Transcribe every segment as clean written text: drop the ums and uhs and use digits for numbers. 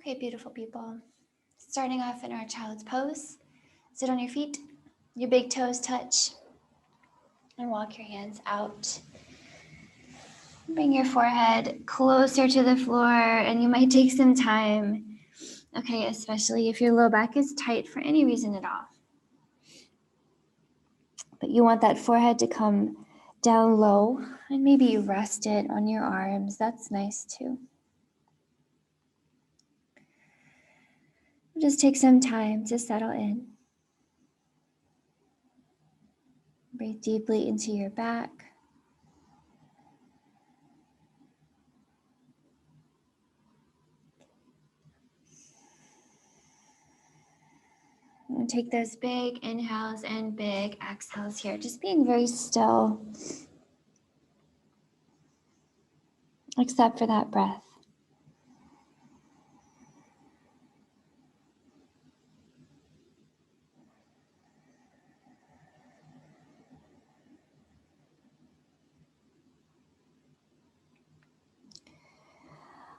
Okay, beautiful people. Starting off in our child's pose, sit on your feet, your big toes touch, and walk your hands out. Bring your forehead closer to the floor, and you might take some time, okay, especially if your low back is tight for any reason at all. But you want that forehead to come down low, and maybe you rest it on your arms. That's nice too. Just take some time to settle in. Breathe deeply into your back. And take those big inhales and big exhales here, just being very still, except for that breath.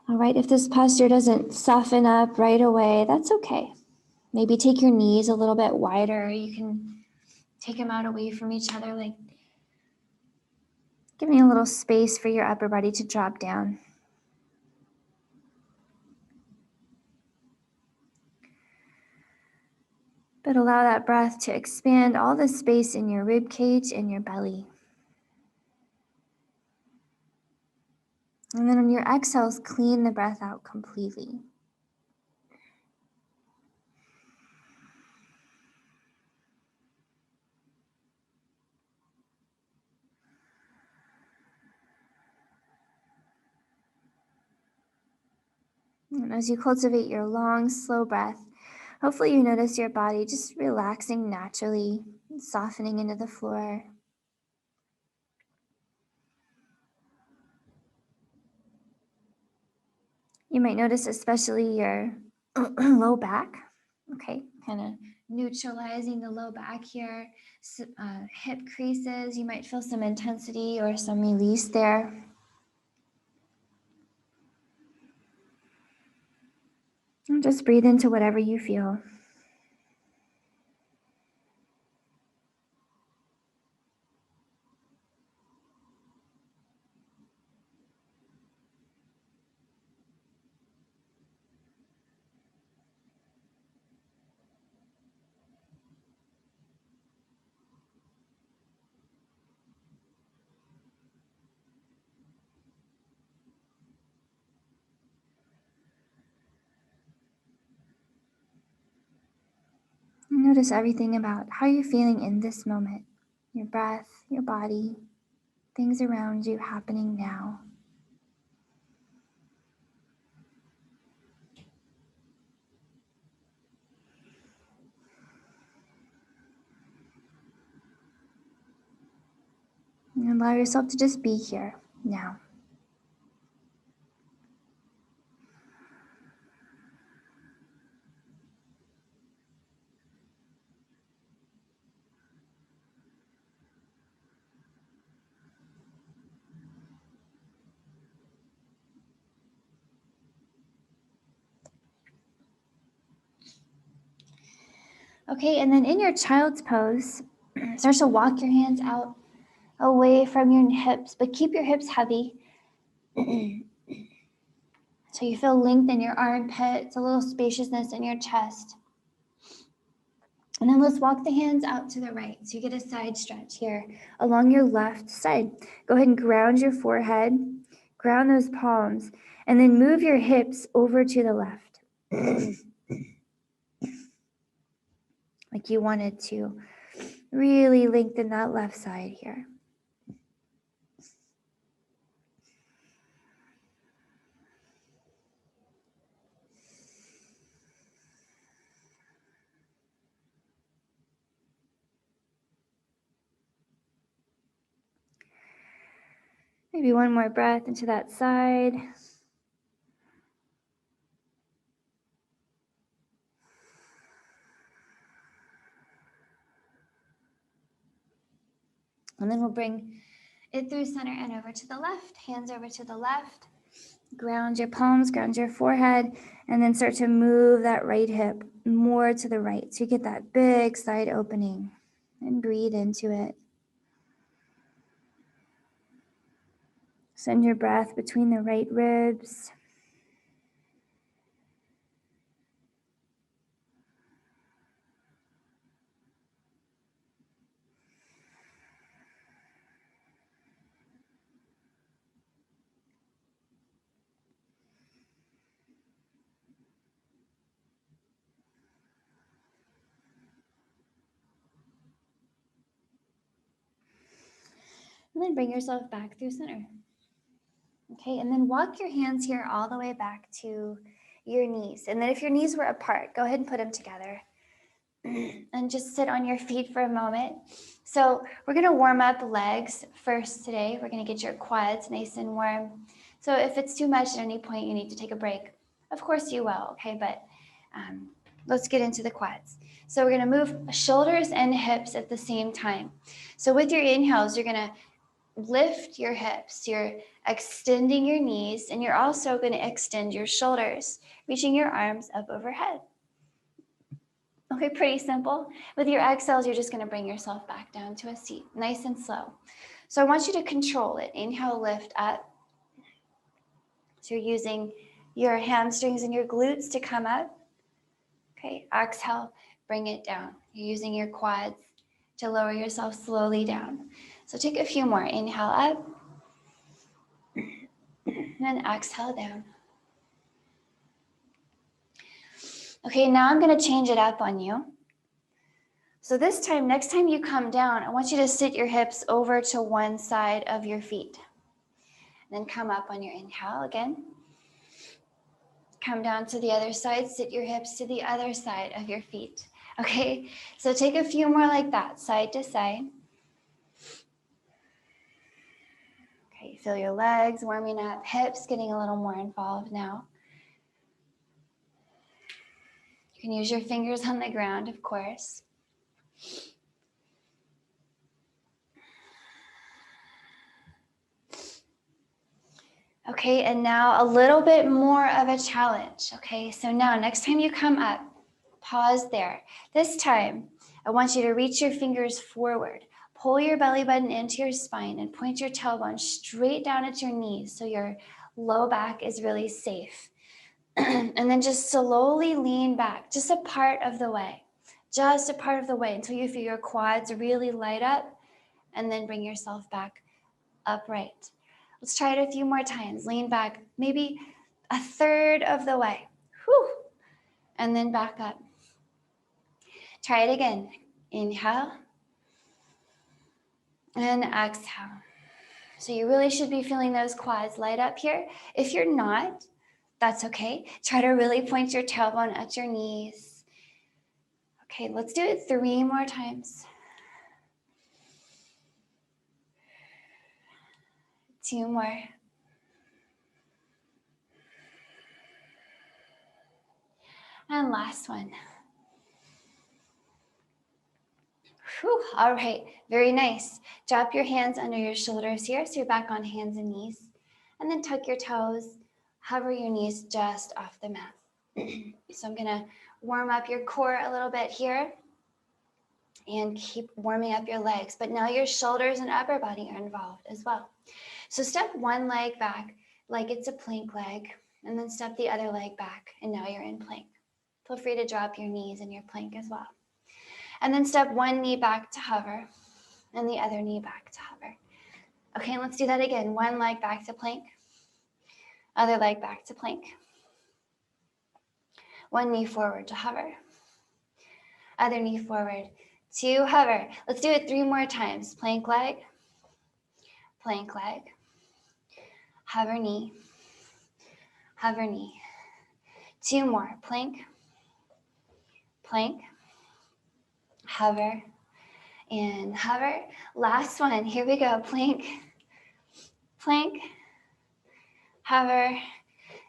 All right, if this posture doesn't soften up right away, that's okay. Maybe take your knees a little bit wider. You can take them out away from each other, like giving a little space for your upper body to drop down. But allow that breath to expand all the space in your rib cage and your belly. And then on your exhales, clean the breath out completely. And as you cultivate your long, slow breath, hopefully you notice your body just relaxing naturally, softening into the floor. You might notice especially your low back, okay, kind of neutralizing the low back here. Hip creases, you might feel some intensity or some release there. And just breathe into whatever you feel. Notice everything about how you're feeling in this moment. Your breath, your body, things around you happening now. And allow yourself to just be here now. Okay, and then in your child's pose, start to walk your hands out away from your hips, but keep your hips heavy. So you feel length in your armpits, a little spaciousness in your chest. And then let's walk the hands out to the right. So you get a side stretch here along your left side. Go ahead and ground your forehead, ground those palms, and then move your hips over to the left. Like you wanted to really lengthen that left side here. Maybe one more breath into that side. And then we'll bring it through center and over to the left, hands over to the left. Ground your palms, ground your forehead, and then start to move that right hip more to the right. So you get that big side opening and breathe into it. Send your breath between the right ribs. And then bring yourself back through center. Okay, and then walk your hands here all the way back to your knees. And then if your knees were apart, go ahead and put them together. And just sit on your feet for a moment. So we're going to warm up legs first today. We're going to get your quads nice and warm. So if it's too much at any point, you need to take a break. Of course you will, okay? But let's get into the quads. So we're going to move shoulders and hips at the same time. So with your inhales, you're going to lift your hips. You're extending your knees, and you're also going to extend your shoulders, reaching your arms up overhead. Okay, pretty simple. With your exhales, you're just going to bring yourself back down to a seat, nice and slow. So I want you to control it. Inhale, lift up. So you're using your hamstrings and your glutes to come up. Okay, exhale, bring it down. You're using your quads to lower yourself slowly down. So take a few more. Inhale up, and then exhale down. Okay, now I'm going to change it up on you. So this time, next time you come down, I want you to sit your hips over to one side of your feet. And then come up on your inhale again. Come down to the other side, sit your hips to the other side of your feet. Okay, so take a few more like that, side to side. Okay, feel your legs warming up, hips getting a little more involved now. You can use your fingers on the ground, of course. Okay, and now a little bit more of a challenge. Okay, so now next time you come up, pause there. This time, I want you to reach your fingers forward. Pull your belly button into your spine and point your tailbone straight down at your knees so your low back is really safe. And then just slowly lean back, just a part of the way. Just a part of the way until you feel your quads really light up, and then bring yourself back upright. Let's try it a few more times. Lean back, maybe a third of the way. Whew. And then back up. Try it again. Inhale and exhale. So you really should be feeling those quads light up here. If you're not, that's okay. Try to really point your tailbone at your knees. Okay, let's do it 3 more times. 2 more. And last one. Whew. All right, very nice. Drop your hands under your shoulders here, so you're back on hands and knees. And then tuck your toes, hover your knees just off the mat. So I'm gonna warm up your core a little bit here and keep warming up your legs. But now your shoulders and upper body are involved as well. So step one leg back like it's a plank leg, and then step the other leg back, and now you're in plank. Feel free to drop your knees in your plank as well. And then step one knee back to hover, and the other knee back to hover. Okay, let's do that again. One leg back to plank, other leg back to plank. One knee forward to hover, other knee forward to hover. Let's do it 3 more times. Plank leg, hover knee, 2 more. Plank, hover, and hover. Last one. Here we go. Plank, hover,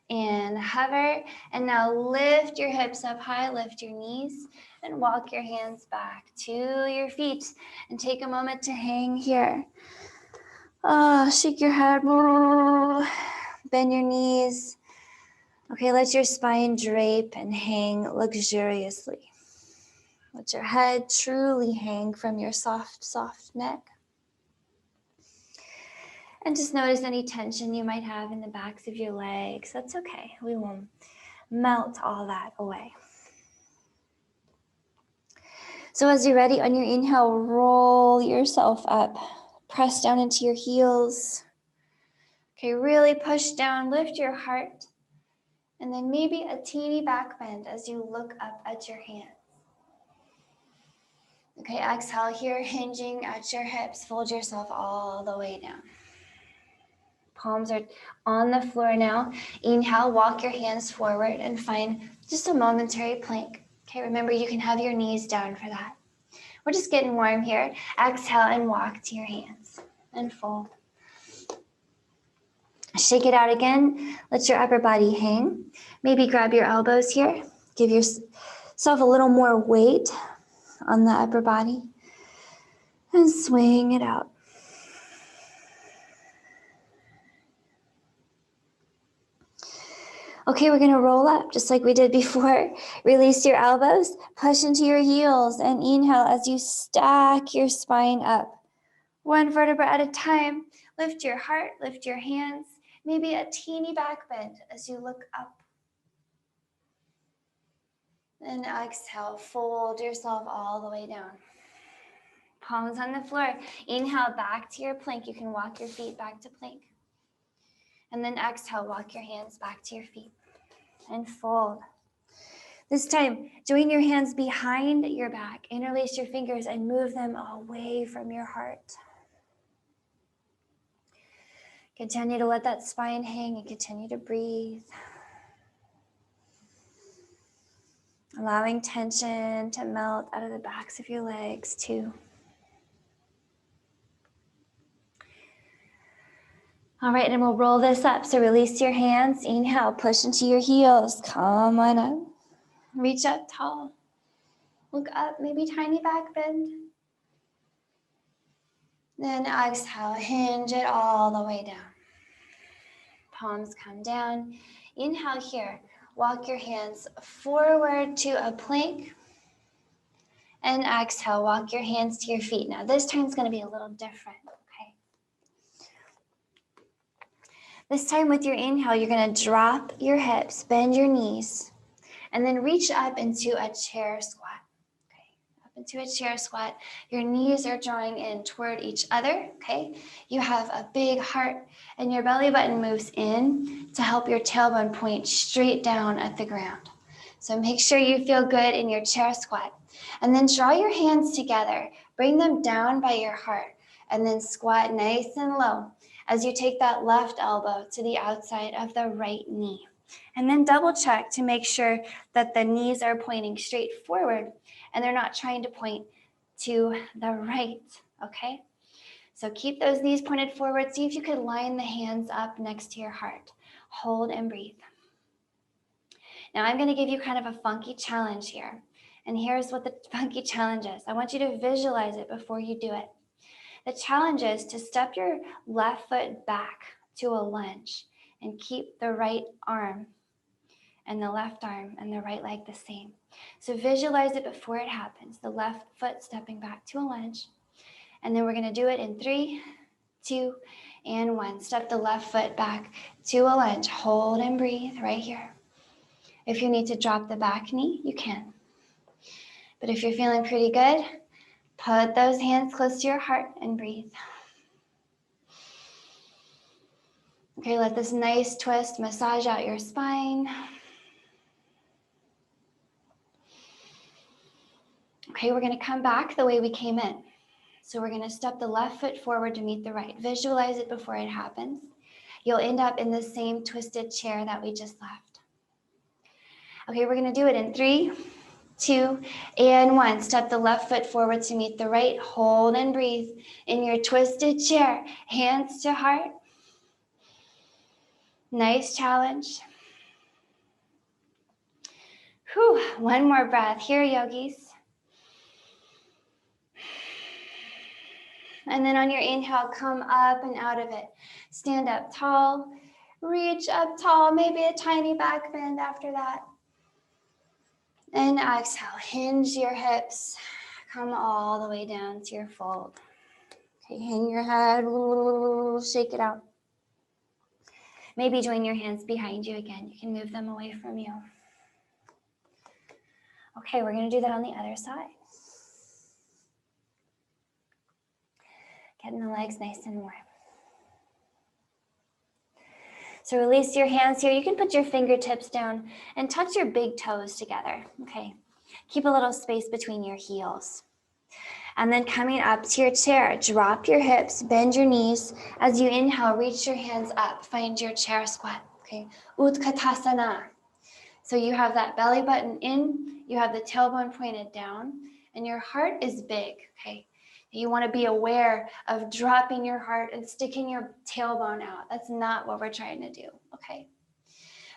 and hover. And now lift your hips up high, lift your knees, and walk your hands back to your feet. And take a moment to hang here. Shake your head. Bend your knees. Okay, let your spine drape and hang luxuriously. Let your head truly hang from your soft, soft neck. And just notice any tension you might have in the backs of your legs. That's okay. We will melt all that away. So as you're ready, on your inhale, roll yourself up. Press down into your heels. Okay, really push down, lift your heart. And then maybe a teeny back bend as you look up at your hands. Okay, exhale here, hinging at your hips. Fold yourself all the way down. Palms are on the floor now. Inhale, walk your hands forward and find just a momentary plank. Okay, remember you can have your knees down for that. We're just getting warm here. Exhale and walk to your hands and fold. Shake it out again. Let your upper body hang. Maybe grab your elbows here. Give yourself a little more weight on the upper body and swing it out. Okay, we're gonna roll up just like we did before. Release your elbows, push into your heels, and inhale as you stack your spine up. One vertebra at a time. Lift your heart, lift your hands. Maybe a teeny back bend as you look up. And exhale, fold yourself all the way down. Palms on the floor. Inhale back to your plank. You can walk your feet back to plank. And then exhale, walk your hands back to your feet. And fold. This time, join your hands behind your back. Interlace your fingers and move them away from your heart. Continue to let that spine hang and continue to breathe. Allowing tension to melt out of the backs of your legs too. All right, and we'll roll this up. So release your hands. Inhale, push into your heels. Come on up. Reach up tall. Look up, maybe tiny back bend. Then exhale, hinge it all the way down. Palms come down. Inhale here. Walk your hands forward to a plank. And exhale, walk your hands to your feet. Now this time's gonna be a little different, okay? This time with your inhale, you're gonna drop your hips, bend your knees, and then reach up into a chair squat. Into a chair squat. Your knees are drawing in toward each other, okay? You have a big heart and your belly button moves in to help your tailbone point straight down at the ground. So make sure you feel good in your chair squat. And then draw your hands together. Bring them down by your heart and then squat nice and low as you take that left elbow to the outside of the right knee. And then double check to make sure that the knees are pointing straight forward and they're not trying to point to the right, okay? So keep those knees pointed forward. See if you could line the hands up next to your heart. Hold and breathe. Now I'm gonna give you kind of a funky challenge here. And here's what the funky challenge is. I want you to visualize it before you do it. The challenge is to step your left foot back to a lunge and keep the right arm and the left arm and the right leg the same. So visualize it before it happens. The left foot stepping back to a lunge. And then we're gonna do it in 3, 2, and 1. Step the left foot back to a lunge. Hold and breathe right here. If you need to drop the back knee, you can. But if you're feeling pretty good, put those hands close to your heart and breathe. Okay, let this nice twist massage out your spine. Okay, we're gonna come back the way we came in. So we're gonna step the left foot forward to meet the right. Visualize it before it happens. You'll end up in the same twisted chair that we just left. Okay, we're gonna do it in 3, 2, and 1. Step the left foot forward to meet the right. Hold and breathe in your twisted chair. Hands to heart. Nice challenge. Whew, one more breath. Here, yogis. And then on your inhale, come up and out of it. Stand up tall. Reach up tall, maybe a tiny back bend after that. And exhale, hinge your hips. Come all the way down to your fold. Okay, hang your head, shake it out. Maybe join your hands behind you again. You can move them away from you. Okay, we're gonna do that on the other side. Getting the legs nice and warm. So release your hands here. You can put your fingertips down and touch your big toes together, okay? Keep a little space between your heels. And then coming up to your chair, drop your hips, bend your knees. As you inhale, reach your hands up, find your chair squat, okay? Utkatasana. So you have that belly button in, you have the tailbone pointed down, and your heart is big, okay? You want to be aware of dropping your heart and sticking your tailbone out. That's not what we're trying to do, okay?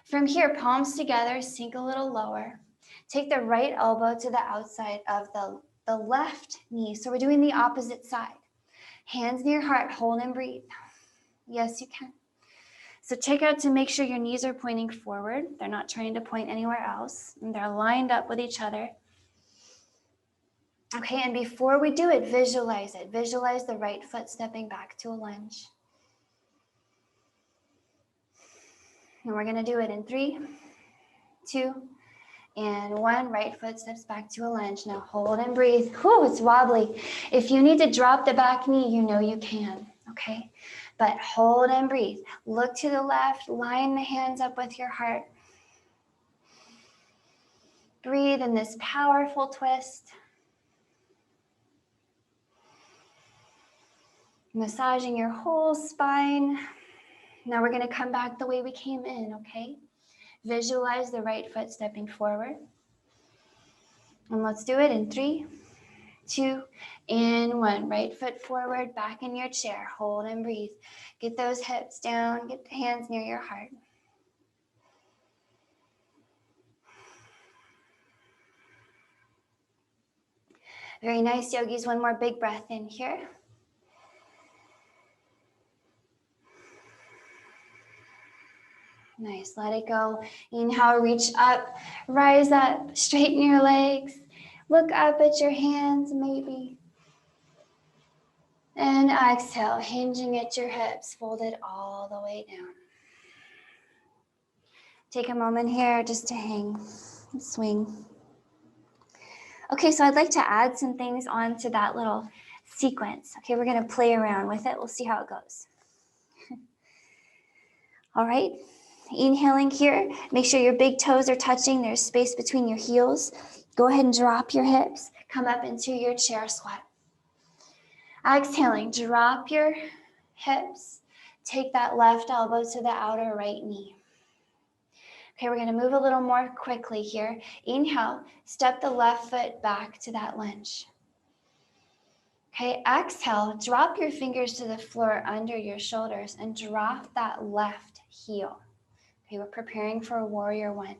From here, palms together, sink a little lower. Take the right elbow to the outside of the left knee. So we're doing the opposite side. Hands near heart, hold and breathe. Yes, you can. So check out to make sure your knees are pointing forward. They're not trying to point anywhere else. And they're lined up with each other. Okay, and before we do it, visualize it. Visualize the right foot stepping back to a lunge. And we're gonna do it in 3, 2, and 1. Right foot steps back to a lunge. Now hold and breathe. Whew, it's wobbly. If you need to drop the back knee, you know you can, okay? But hold and breathe. Look to the left, line the hands up with your heart. Breathe in this powerful twist. Massaging your whole spine. Now we're gonna come back the way we came in, okay? Visualize the right foot stepping forward. And let's do it in 3, 2, and 1. Right foot forward, back in your chair. Hold and breathe. Get those hips down, get the hands near your heart. Very nice, yogis. One more big breath in here. Nice, let it go. Inhale, reach up, rise up, straighten your legs. Look up at your hands, maybe. And exhale, hinging at your hips, fold it all the way down. Take a moment here just to hang and swing. Okay, so I'd like to add some things onto that little sequence. Okay, we're gonna play around with it. We'll see how it goes. All right, inhaling here. Make sure your big toes are touching. There's space between your heels. Go ahead and drop your hips. Come up into your chair squat. Exhaling, drop your hips. Take that left elbow to the outer right knee. Okay, we're gonna move a little more quickly here. Inhale, step the left foot back to that lunge. Okay, exhale, drop your fingers to the floor under your shoulders and drop that left heel. Okay, we're preparing for warrior 1.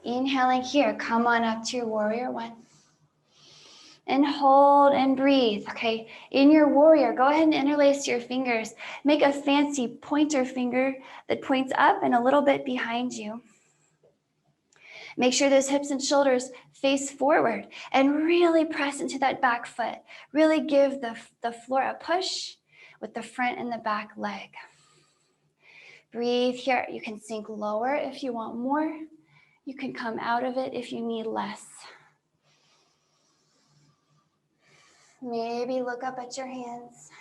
Inhaling here, come on up to your warrior 1. And hold and breathe, okay? In your warrior, go ahead and interlace your fingers. Make a fancy pointer finger that points up and a little bit behind you. Make sure those hips and shoulders face forward and really press into that back foot. Really give the floor a push with the front and the back leg. Breathe here. You can sink lower if you want more. You can come out of it if you need less. Maybe look up at your hands.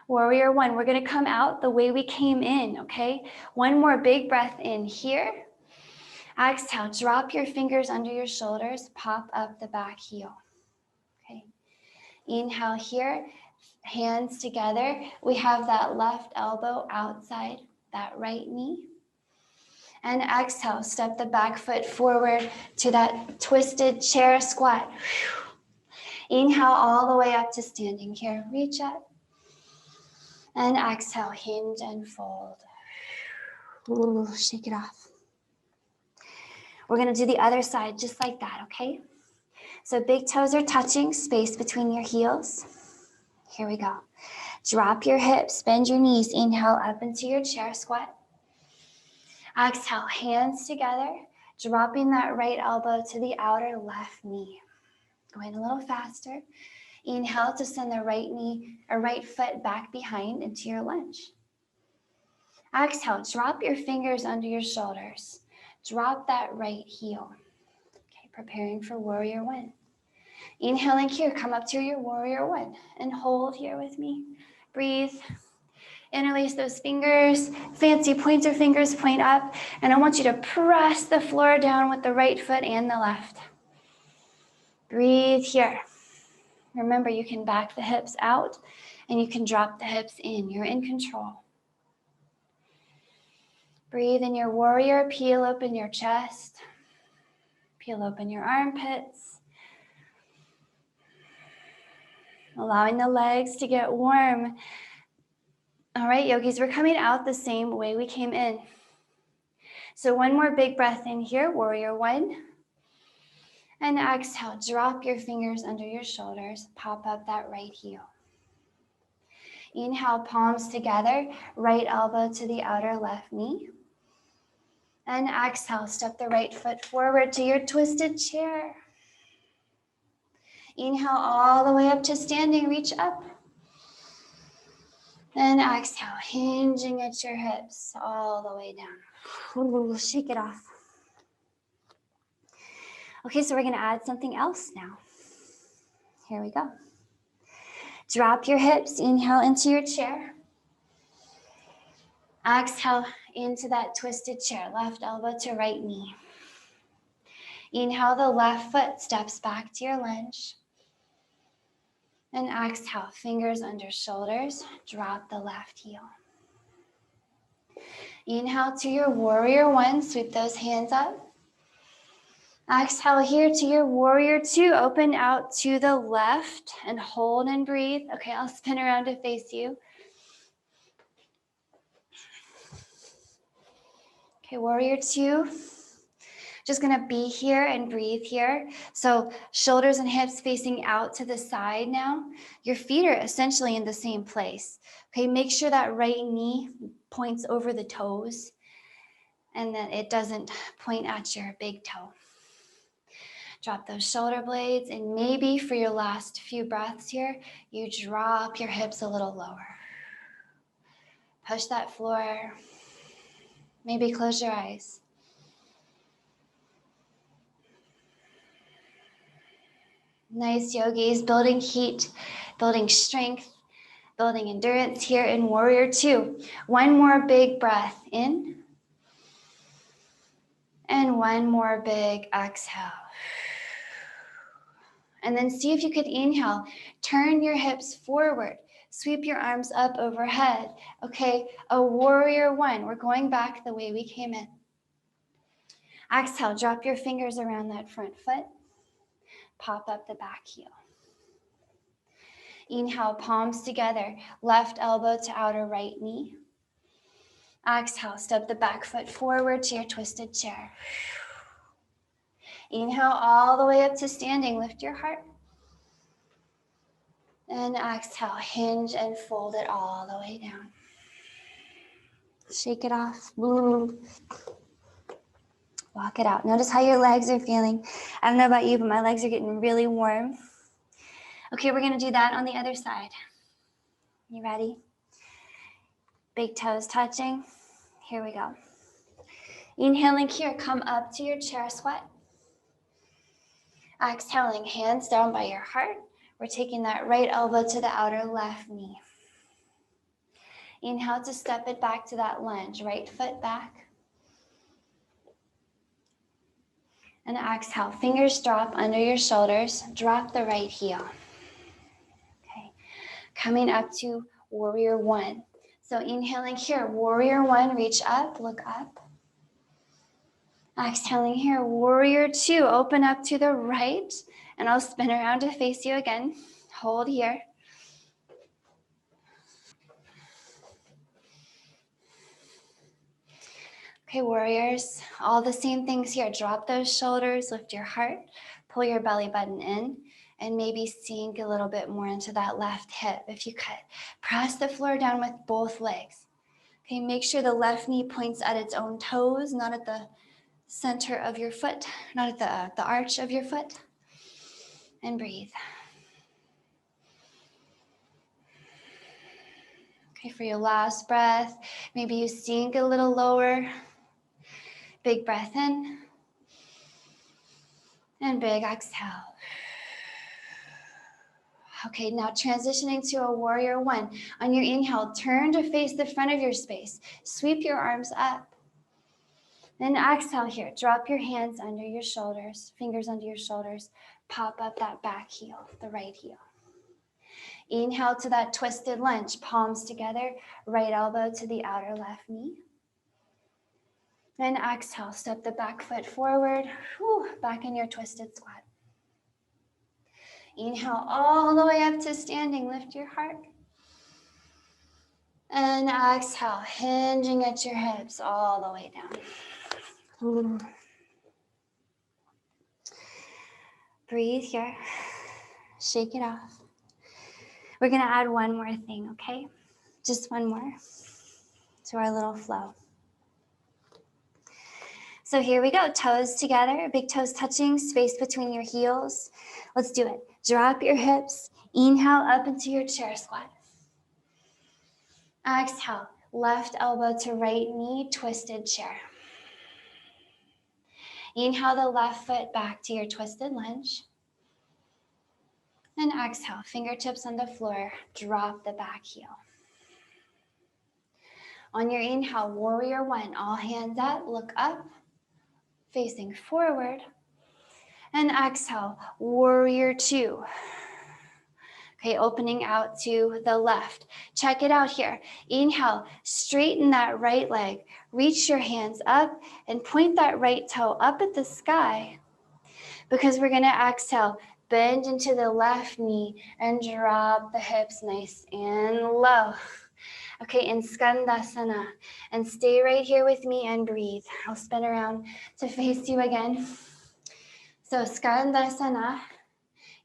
Warrior 1, we're gonna come out the way we came in, okay? One more big breath in here. Exhale, drop your fingers under your shoulders, pop up the back heel, okay? Inhale here, hands together. We have that left elbow outside that right knee. And exhale, step the back foot forward to that twisted chair squat. Inhale all the way up to standing here. Reach up. And exhale, hinge and fold. Ooh, shake it off. We're gonna do the other side just like that, okay? So big toes are touching, space between your heels. Here we go. Drop your hips, bend your knees. Inhale up into your chair squat. Exhale, hands together, dropping that right elbow to the outer left knee. Going a little faster. Inhale to send the right knee or right foot back behind into your lunge. Exhale, drop your fingers under your shoulders. Drop that right heel. Okay, preparing for warrior one. Inhaling here, come up to your warrior one and hold here with me. Breathe. Interlace those fingers, fancy pointer fingers point up, and I want you to press the floor down with the right foot and the left. Breathe here. Remember, you can back the hips out and you can drop the hips in. You're in control. Breathe in your warrior, peel open your chest, peel open your armpits, allowing the legs to get warm. All right, yogis, we're coming out the same way we came in. So one more big breath in here, warrior one. And exhale, drop your fingers under your shoulders, pop up that right heel. Inhale, palms together, right elbow to the outer left knee. And exhale, step the right foot forward to your twisted chair. Inhale all the way up to standing, reach up. And exhale, hinging at your hips all the way down. Ooh, shake it off. Okay, so we're gonna add something else now. Here we go. Drop your hips, inhale into your chair. Exhale into that twisted chair, left elbow to right knee. Inhale, the left foot steps back to your lunge. And exhale, fingers under shoulders, drop the left heel. Inhale to your warrior one, sweep those hands up. Exhale here to your warrior two, open out to the left and hold and breathe. Okay, I'll spin around to face you. Okay, warrior two. Just gonna be here and breathe here. So shoulders and hips facing out to the side now. Your feet are essentially in the same place. Okay, make sure that right knee points over the toes and that it doesn't point at your big toe. Drop those shoulder blades, and maybe for your last few breaths here, you drop your hips a little lower. Push that floor. Maybe close your eyes. Nice, yogis, building heat, building strength, building endurance here in warrior two. One more big breath in. And one more big exhale. And then see if you could inhale. Turn your hips forward. Sweep your arms up overhead. Okay, a warrior one. We're going back the way we came in. Exhale, drop your fingers around that front foot. Pop up the back heel. Inhale, palms together. Left elbow to outer right knee. Exhale, step the back foot forward to your twisted chair. Inhale all the way up to standing. Lift your heart. And exhale, hinge and fold it all the way down. Shake it off. Walk it out. Notice how your legs are feeling. I don't know about you, but my legs are getting really warm. Okay, we're gonna do that on the other side. You ready? Big toes touching. Here we go. Inhaling here, come up to your chair squat. Exhaling, hands down by your heart. We're taking that right elbow to the outer left knee. Inhale to step it back to that lunge, right foot back. And exhale, fingers drop under your shoulders, drop the right heel. Okay, coming up to warrior one. So inhaling here, warrior one, reach up, look up. Exhaling here, warrior two, open up to the right, and I'll spin around to face you again. Hold here. Okay, warriors, all the same things here. Drop those shoulders, lift your heart, pull your belly button in, and maybe sink a little bit more into that left hip. If you could, press the floor down with both legs. Okay, make sure the left knee points at its own toes, not at the center of your foot, not at the arch of your foot. And breathe. Okay, for your last breath, maybe you sink a little lower. Big breath in. And big exhale. Okay, now transitioning to a warrior one. On your inhale, turn to face the front of your space. Sweep your arms up. Then exhale here. Drop your hands under your shoulders, fingers under your shoulders. Pop up that back heel, the right heel. Inhale to that twisted lunge, palms together, right elbow to the outer left knee. Then exhale, step the back foot forward, back in your twisted squat. Inhale all the way up to standing, lift your heart. And exhale, hinging at your hips all the way down. Breathe here, shake it off. We're gonna add one more thing, okay? Just one more to our little flow. So here we go, toes together, big toes touching, space between your heels. Let's do it. Drop your hips, inhale up into your chair squat. Exhale, left elbow to right knee, twisted chair. Inhale the left foot back to your twisted lunge. And exhale, fingertips on the floor, drop the back heel. On your inhale, warrior one, all hands up, look up, facing forward. And exhale, warrior two. Okay, opening out to the left. Check it out here. Inhale, straighten that right leg. Reach your hands up and point that right toe up at the sky, because we're gonna exhale, bend into the left knee and drop the hips nice and low. Okay, in skandasana. And stay right here with me and breathe. I'll spin around to face you again. So skandasana.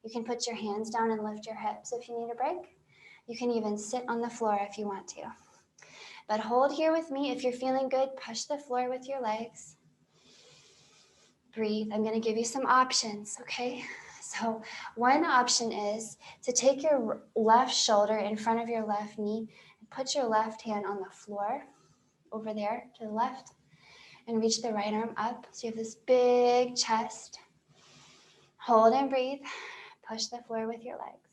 You can put your hands down and lift your hips if you need a break. You can even sit on the floor if you want to. But hold here with me. If you're feeling good, push the floor with your legs. Breathe. I'm going to give you some options, okay? So one option is to take your left shoulder in front of your left knee and put your left hand on the floor over there to the left and reach the right arm up. So you have this big chest. Hold and breathe. Push the floor with your legs.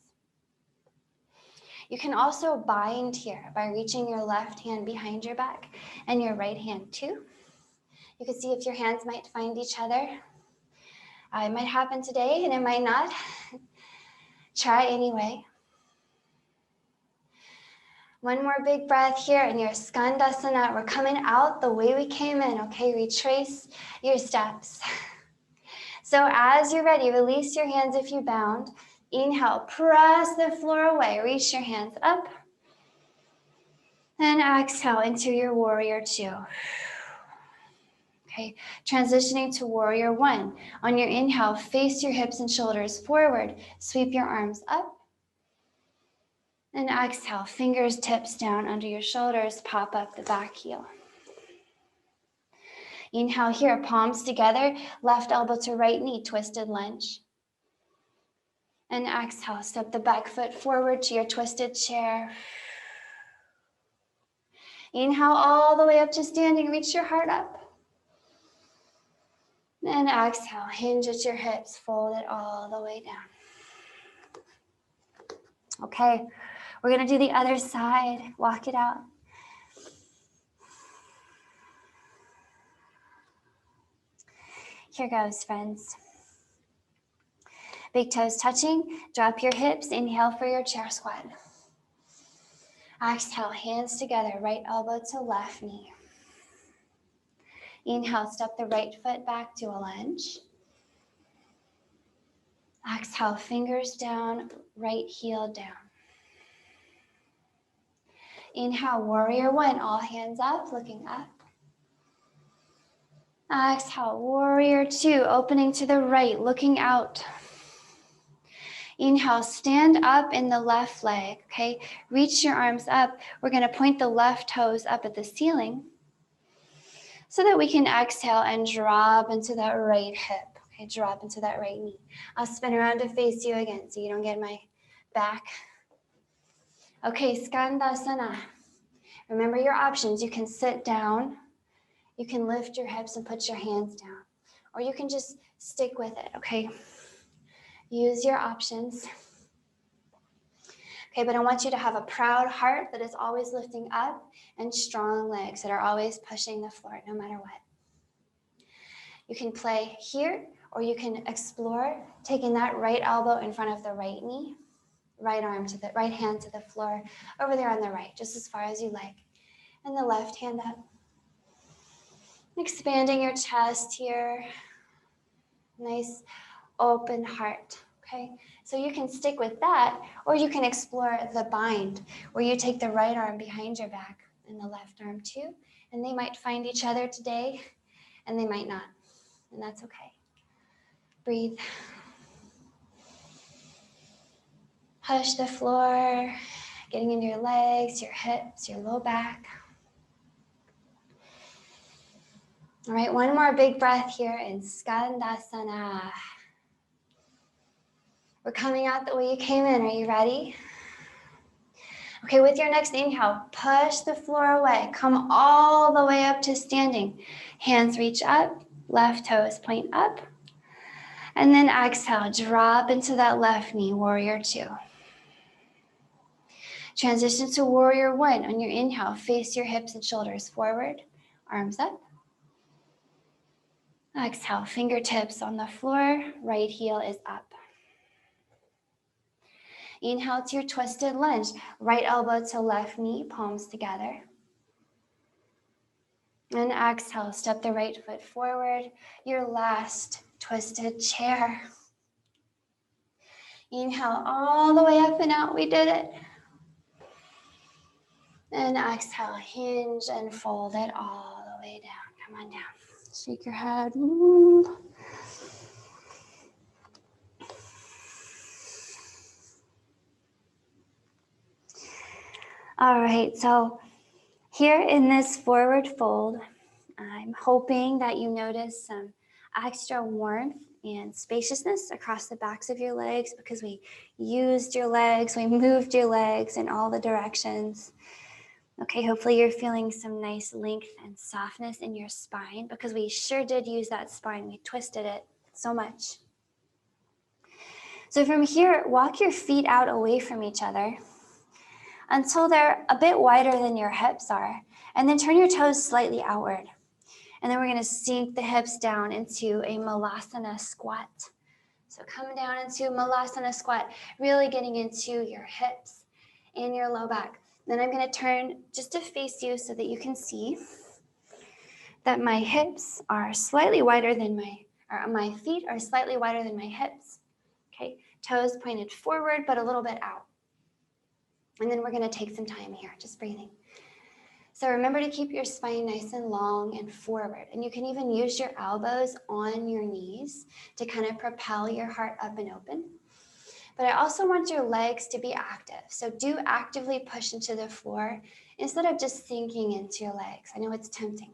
You can also bind here by reaching your left hand behind your back and your right hand too. You can see if your hands might find each other. It might happen today and it might not. Try anyway. One more big breath here in your skandasana. We're coming out the way we came in, okay? Retrace your steps. So as you're ready, release your hands if you bound. Inhale, press the floor away. Reach your hands up. And exhale into your warrior two. Okay, transitioning to warrior one. On your inhale, face your hips and shoulders forward. Sweep your arms up. And exhale, fingers tips down under your shoulders. Pop up the back heel. Inhale here, palms together, left elbow to right knee, twisted lunge. And exhale, step the back foot forward to your twisted chair. Inhale all the way up to standing, reach your heart up. And exhale, hinge at your hips, fold it all the way down. Okay, we're gonna do the other side, walk it out. Here goes, friends. Big toes touching, drop your hips, inhale for your chair squat. Exhale, hands together, right elbow to left knee. Inhale, step the right foot back to a lunge. Exhale, fingers down, right heel down. Inhale, warrior one, all hands up, looking up. Exhale, warrior two, opening to the right, looking out. Inhale, stand up in the left leg, okay? Reach your arms up. We're gonna point the left toes up at the ceiling so that we can exhale and drop into that right hip, okay? Drop into that right knee. I'll spin around to face you again so you don't get my back. Okay, skandasana. Remember your options. You can sit down, you can lift your hips and put your hands down, or you can just stick with it, okay? Use your options. Okay, but I want you to have a proud heart that is always lifting up and strong legs that are always pushing the floor no matter what. You can play here, or you can explore taking that right elbow in front of the right knee, right arm to the right hand to the floor, over there on the right, just as far as you like. And the left hand up. Expanding your chest here. Nice open heart, okay? So you can stick with that, or you can explore the bind, where you take the right arm behind your back and the left arm too, and they might find each other today, and they might not, and that's okay. Breathe. Push the floor, getting into your legs, your hips, your low back. All right, one more big breath here in skandasana. We're coming out the way you came in. Are you ready? Okay, with your next inhale, push the floor away. Come all the way up to standing. Hands reach up, left toes point up. And then exhale, drop into that left knee, warrior two. Transition to warrior one. On your inhale, face your hips and shoulders forward, arms up. Exhale, fingertips on the floor, right heel is up. Inhale to your twisted lunge, right elbow to left knee, palms together. And exhale, step the right foot forward, your last twisted chair. Inhale all the way up and out, we did it. And exhale, hinge and fold it all the way down. Come on down, shake your head. Ooh. All right, so here in this forward fold, I'm hoping that you notice some extra warmth and spaciousness across the backs of your legs because we used your legs, we moved your legs in all the directions. Okay, hopefully you're feeling some nice length and softness in your spine because we sure did use that spine. We twisted it so much. So from here, walk your feet out away from each other until they're a bit wider than your hips are, and then turn your toes slightly outward. And then we're gonna sink the hips down into a Malasana squat. So come down into Malasana squat, really getting into your hips and your low back. Then I'm gonna turn just to face you so that you can see that my hips are slightly wider than my feet are slightly wider than my hips. Okay, toes pointed forward, but a little bit out. And then we're gonna take some time here, just breathing. So remember to keep your spine nice and long and forward. And you can even use your elbows on your knees to kind of propel your heart up and open. But I also want your legs to be active. So do actively push into the floor instead of just sinking into your legs. I know it's tempting.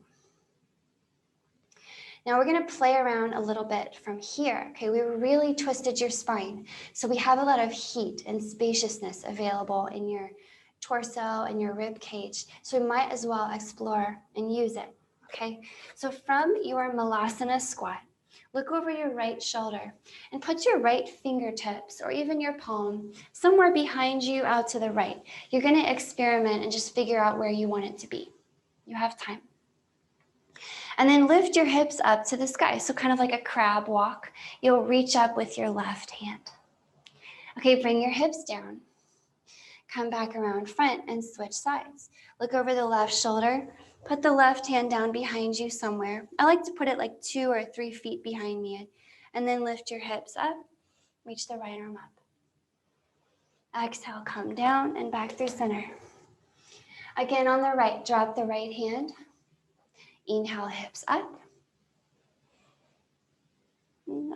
Now we're gonna play around a little bit from here. Okay, we really twisted your spine. So we have a lot of heat and spaciousness available in your torso and your rib cage. So we might as well explore and use it, okay? So from your Malasana squat, look over your right shoulder and put your right fingertips or even your palm somewhere behind you out to the right. You're gonna experiment and just figure out where you want it to be. You have time. And then lift your hips up to the sky. So kind of like a crab walk. You'll reach up with your left hand. Okay, bring your hips down. Come back around front and switch sides. Look over the left shoulder. Put the left hand down behind you somewhere. I like to put it like 2 or 3 feet behind me. And then lift your hips up. Reach the right arm up. Exhale, come down and back through center. Again on the right, drop the right hand. Inhale, hips up.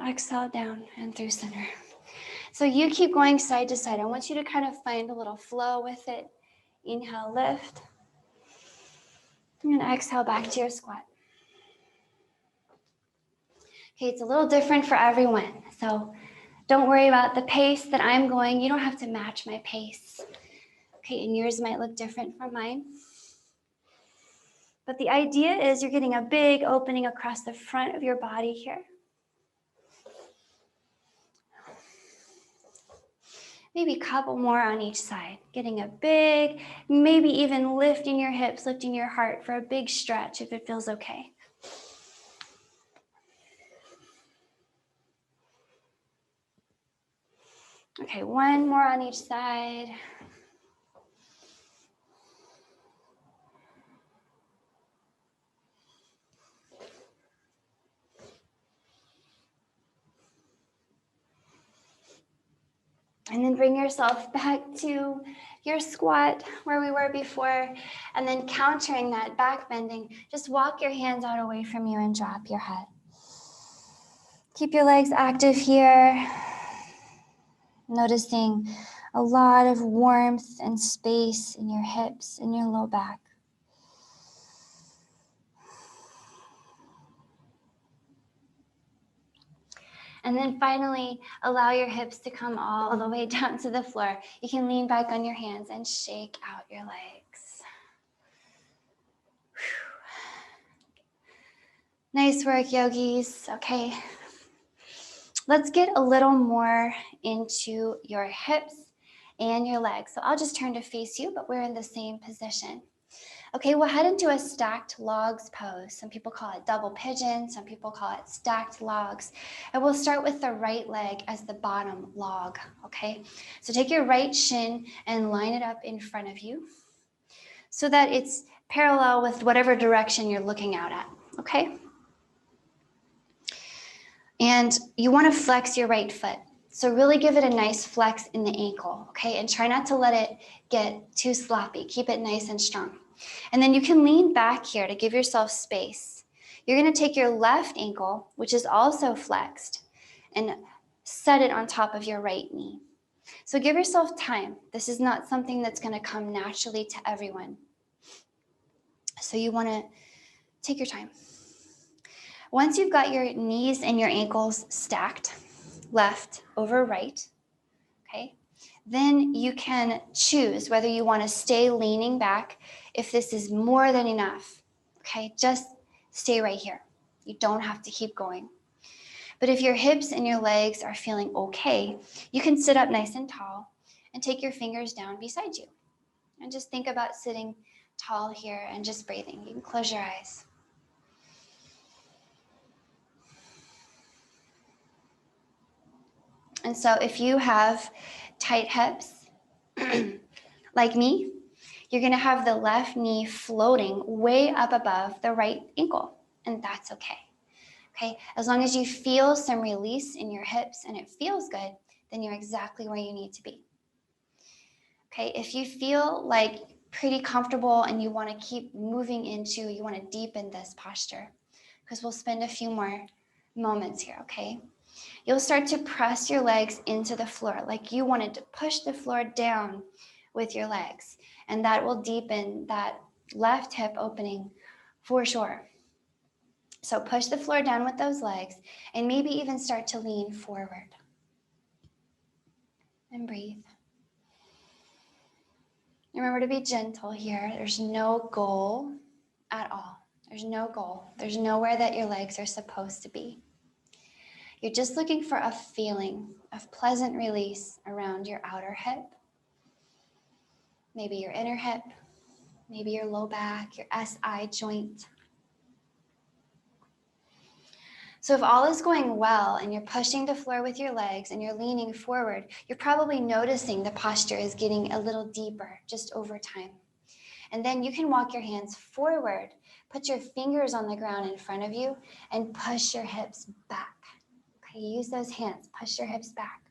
Exhale, down and through center. So you keep going side to side. I want you to kind of find a little flow with it. Inhale, lift. And exhale back to your squat. Okay, it's a little different for everyone. So don't worry about the pace that I'm going. You don't have to match my pace. Okay, and yours might look different from mine. But the idea is you're getting a big opening across the front of your body here. Maybe a couple more on each side. Getting a big, maybe even lifting your hips, lifting your heart for a big stretch if it feels okay. Okay, one more on each side. And then bring yourself back to your squat where we were before. And then countering that, back bending, just walk your hands out away from you and drop your head. Keep your legs active here. Noticing a lot of warmth and space in your hips and your low back. And then finally, allow your hips to come all the way down to the floor. You can lean back on your hands and shake out your legs. Whew. Nice work, yogis. Okay. Let's get a little more into your hips and your legs. So I'll just turn to face you, but we're in the same position. Okay, we'll head into a stacked logs pose. Some people call it double pigeon. Some people call it stacked logs. And we'll start with the right leg as the bottom log, okay? So take your right shin and line it up in front of you so that it's parallel with whatever direction you're looking out at, okay? And you want to flex your right foot. So really give it a nice flex in the ankle, okay? And try not to let it get too sloppy. Keep it nice and strong. And then you can lean back here to give yourself space. You're going to take your left ankle, which is also flexed, and set it on top of your right knee. So give yourself time. This is not something that's going to come naturally to everyone. So you want to take your time. Once you've got your knees and your ankles stacked, left over right, okay, then you can choose whether you want to stay leaning back. If this is more than enough, okay, just stay right here. You don't have to keep going. But if your hips and your legs are feeling okay, you can sit up nice and tall and take your fingers down beside you. And just think about sitting tall here and just breathing. You can close your eyes. And so if you have tight hips, like me, you're going to have the left knee floating way up above the right ankle, and that's okay. Okay, as long as you feel some release in your hips and it feels good, then you're exactly where you need to be. Okay, if you feel like pretty comfortable and you want to keep moving into, you want to deepen this posture, because we'll spend a few more moments here, okay? You'll start to press your legs into the floor, like you wanted to push the floor down with your legs, and that will deepen that left hip opening for sure. So push the floor down with those legs and maybe even start to lean forward. And breathe. Remember to be gentle here. There's no goal at all. There's no goal. There's nowhere that your legs are supposed to be. You're just looking for a feeling of pleasant release around your outer hip, maybe your inner hip, maybe your low back, your SI joint. So if all is going well and you're pushing the floor with your legs and you're leaning forward, you're probably noticing the posture is getting a little deeper just over time. And then you can walk your hands forward, put your fingers on the ground in front of you, and push your hips back. Okay, use those hands, push your hips back.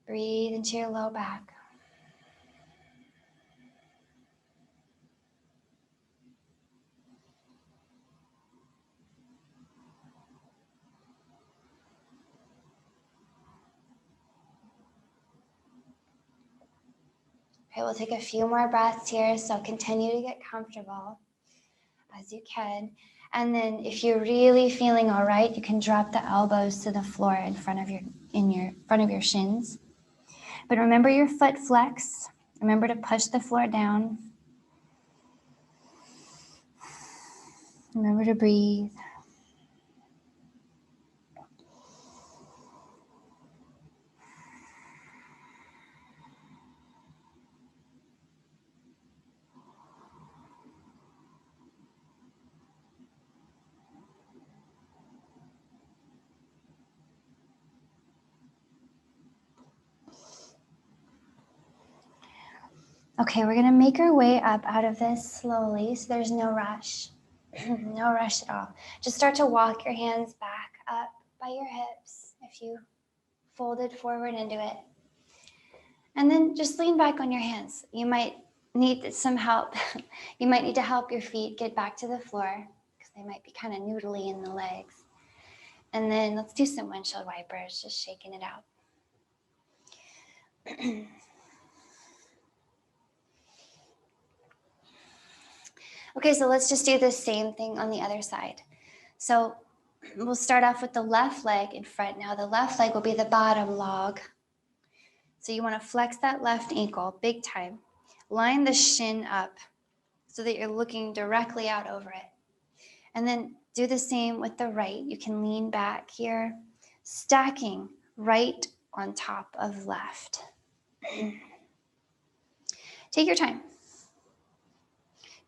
Breathe into your low back. Okay, we'll take a few more breaths here, so continue to get comfortable as you can. And then if you're really feeling all right, you can drop the elbows to the floor in front of your shins. But remember your foot flex. Remember to push the floor down. Remember to breathe. Okay, we're going to make our way up out of this slowly, so there's no rush. No rush at all. Just start to walk your hands back up by your hips if you folded forward into it. And then just lean back on your hands. You might need some help. You might need to help your feet get back to the floor because they might be kind of noodly in the legs. And then let's do some windshield wipers, just shaking it out. Okay, so let's just do the same thing on the other side. So we'll start off with the left leg in front. Now the left leg will be the bottom log. So you want to flex that left ankle big time. Line the shin up so that you're looking directly out over it. And then do the same with the right. You can lean back here, stacking right on top of left. Take your time.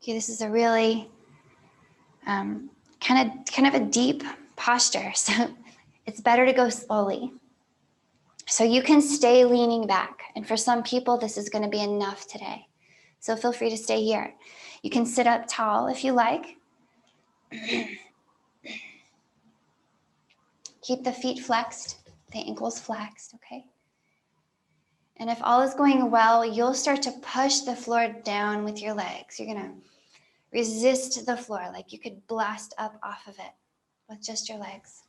Okay, this is a really kind of a deep posture, so it's better to go slowly. So you can stay leaning back, and for some people, this is going to be enough today. So feel free to stay here. You can sit up tall if you like. Keep the feet flexed, the ankles flexed, okay? And if all is going well, you'll start to push the floor down with your legs. You're going to resist the floor, like you could blast up off of it with just your legs.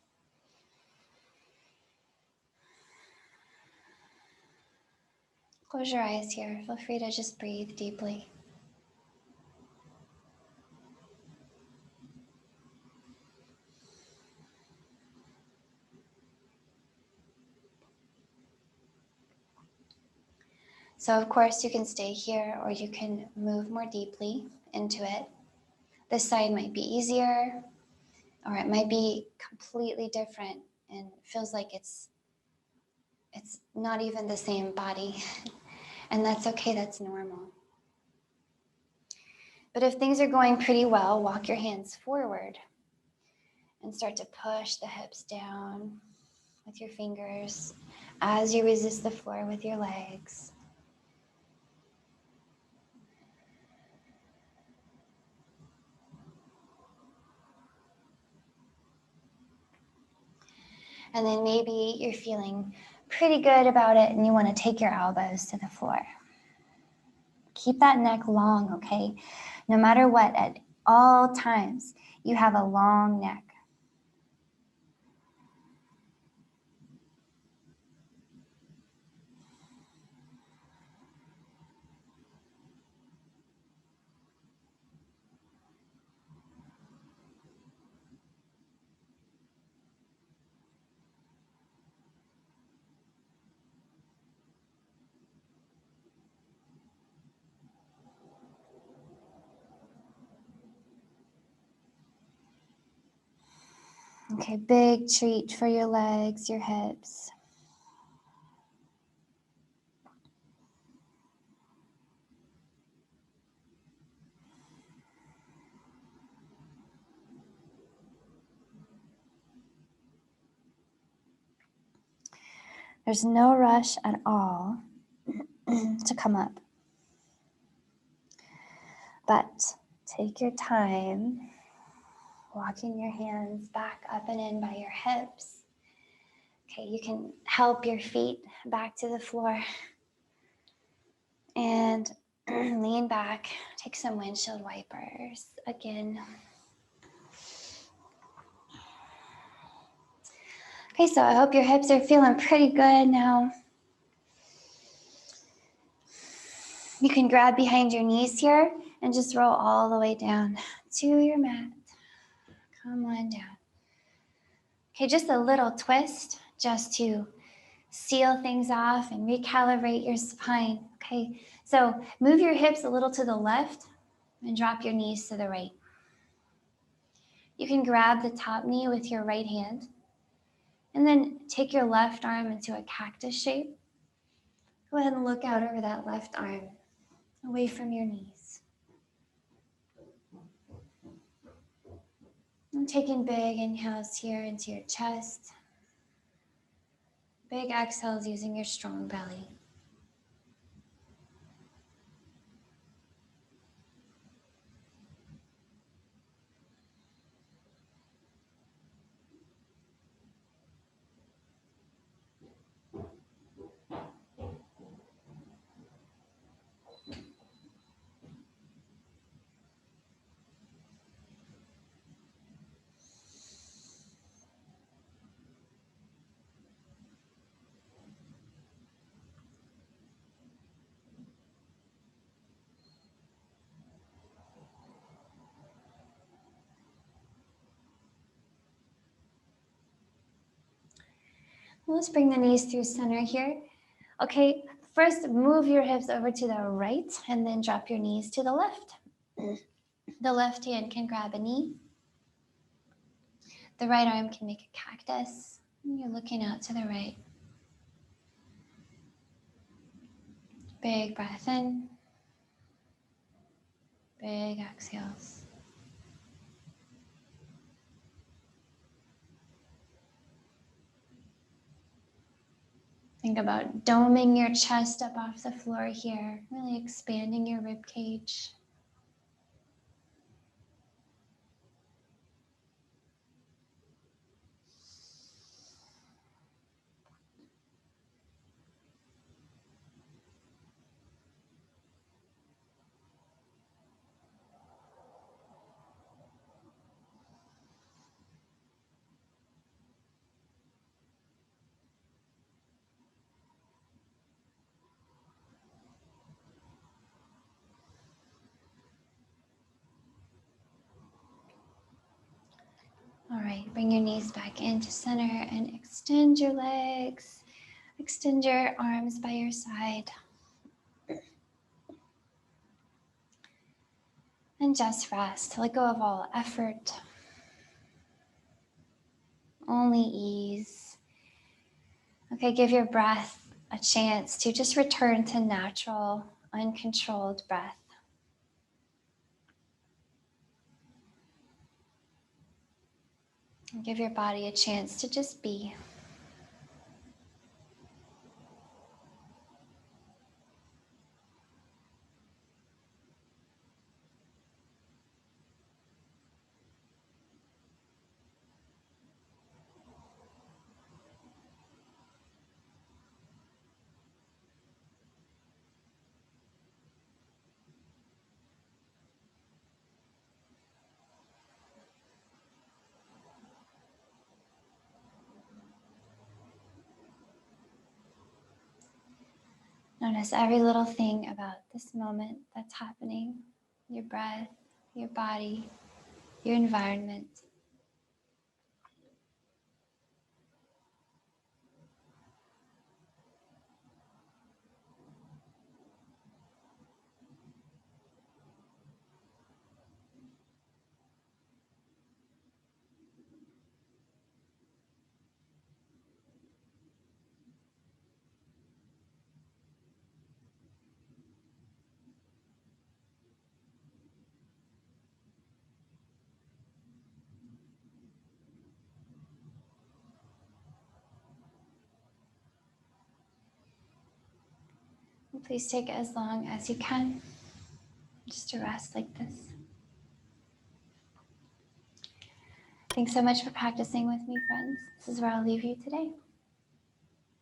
Close your eyes here. Feel free to just breathe deeply. So of course you can stay here or you can move more deeply into it. This side might be easier or it might be completely different and feels like it's not even the same body. And that's okay, that's normal. But if things are going pretty well, walk your hands forward and start to push the hips down with your fingers as you resist the floor with your legs. And then maybe you're feeling pretty good about it and you want to take your elbows to the floor. Keep that neck long, okay? No matter what, at all times, you have a long neck. Okay, big treat for your legs, your hips. There's no rush at all to come up. But take your time, walking your hands back up and in by your hips. Okay, you can help your feet back to the floor. And lean back, take some windshield wipers again. Okay, so I hope your hips are feeling pretty good now. You can grab behind your knees here and just roll all the way down to your mat. Come on down. Okay, just a little twist just to seal things off and recalibrate your spine. Okay, so move your hips a little to the left and drop your knees to the right. You can grab the top knee with your right hand and then take your left arm into a cactus shape. Go ahead and look out over that left arm, away from your knees. And taking big inhales here into your chest. Big exhales using your strong belly. Let's bring the knees through center here. Okay, first move your hips over to the right and then drop your knees to the left. The left hand can grab a knee. The right arm can make a cactus. You're looking out to the right. Big breath in. Big exhales. Think about doming your chest up off the floor here, really expanding your rib cage. All right, bring your knees back into center and extend your legs. Extend your arms by your side. And just rest. Let go of all effort. Only ease. Okay, give your breath a chance to just return to natural, uncontrolled breath. And give your body a chance to just be. Notice every little thing about this moment that's happening. Your breath, your body, your environment. And please take as long as you can just to rest like this. Thanks so much for practicing with me, friends. This is where I'll leave you today.